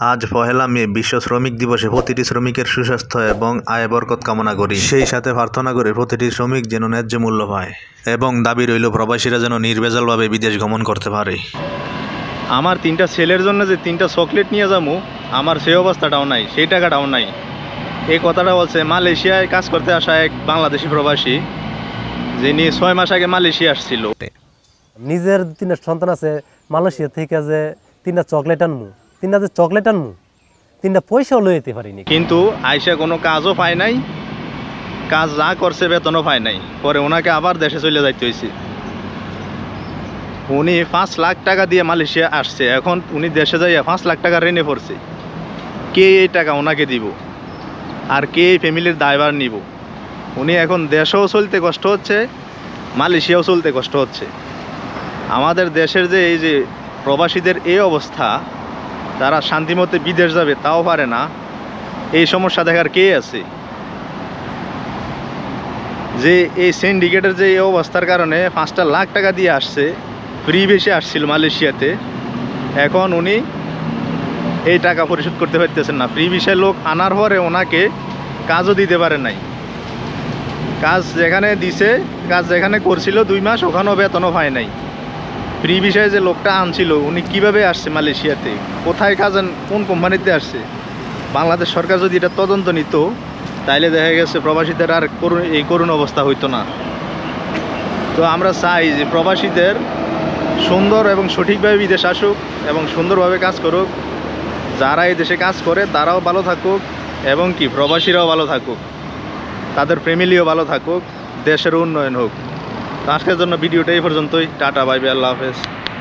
আজ পহেলা মে বিশ্ব শ্রমিক দিবসে প্রতিটি শ্রমিকের সুস্বাস্থ্য এবং আয় বরকত কামনা করি। সেই সাথে প্রার্থনা করি প্রতিটি শ্রমিক যেন ন্যায্য মূল্য পায় এবং দাবি রইল প্রবাসীরা যেন নির্ভেজালভাবে বিদেশ গমন করতে পারে। আমার 3টা ছেলের জন্য যে 3টা চকলেট নিয়ে যাবো, আমার সেই অবস্থাটাও নাই, সেই টাকাটাও নাই। এই কথাটা বলছে মালয়েশিয়ায় কাজ করতে আসা এক বাংলাদেশি প্রবাসী, যিনি 6 মাস আগে মালয়েশিয়া আসছিল। নিজের 3টা সন্তান আছে, মালয়েশিয়া থেকে যে 3টা চকলেট আনমু, 3টা যে চকলেট আনমু, 3টা পয়সাও লই যেতে পারিনি। কিন্তু আইসা কোনো কাজও পায় নাই, কাজ যা করছে বেতনও পায় নাই। পরে ওনাকে আবার দেশে চলে যাইতে হয়েছে। উনি 5 লাখ টাকা দিয়ে মালয়েশিয়া আসছে, এখন উনি দেশে যাইয়া 5 লাখ টাকা ঋণে পড়ছে। কে এই টাকা ওনাকে দিব আর কে এই ফ্যামিলির দায়ভার নিব? উনি এখন দেশেও চলতে কষ্ট হচ্ছে, মালয়েশিয়াও চলতে কষ্ট হচ্ছে। আমাদের দেশের যে এই যে প্রবাসীদের এই অবস্থা, তারা শান্তিমতে বিদেশ যাবে তাও পারে না, এই সমস্যা দেখার কে আছে? যে এই সিন্ডিকেটের যে এই অবস্থার কারণে 5 লাখ টাকা দিয়ে আসছে, ফ্রি বেশি আসছিল মালয়েশিয়াতে, এখন উনি এই টাকা পরিশোধ করতে পারতেছেন না। ফ্রি বিষয়ে লোক আনার পরে ওনাকে কাজও দিতে পারে নাই। কাজ যেখানে দিছে, কাজ যেখানে করছিল 2 মাস, ওখানেও বেতনও পায় নাই। ফ্রি বিষয়ে যে লোকটা আনছিল, উনি কিভাবে আসছে মালয়েশিয়াতে, কোথায় কাজ, কোন কোম্পানিতে আসছে? বাংলাদেশ সরকার যদি এটা তদন্ত নিত, তাইলে দেখা গেছে প্রবাসীদের আর এই করুণ অবস্থা হইতো না। তো আমরা চাই যে প্রবাসীদের সুন্দর এবং সঠিকভাবে বিদেশ আসুক এবং সুন্দরভাবে কাজ করুক। যারা এই দেশে কাজ করে তারাও ভালো থাকুক এবং কি প্রবাসীরাও ভালো থাকুক, তাদের ফ্যামিলিও ভালো থাকুক, দেশের উন্নয়ন হোক। তো আজকের জন্য ভিডিওটা এই পর্যন্তই। টাটা, বাই বাই, আল্লাহ হাফেজ।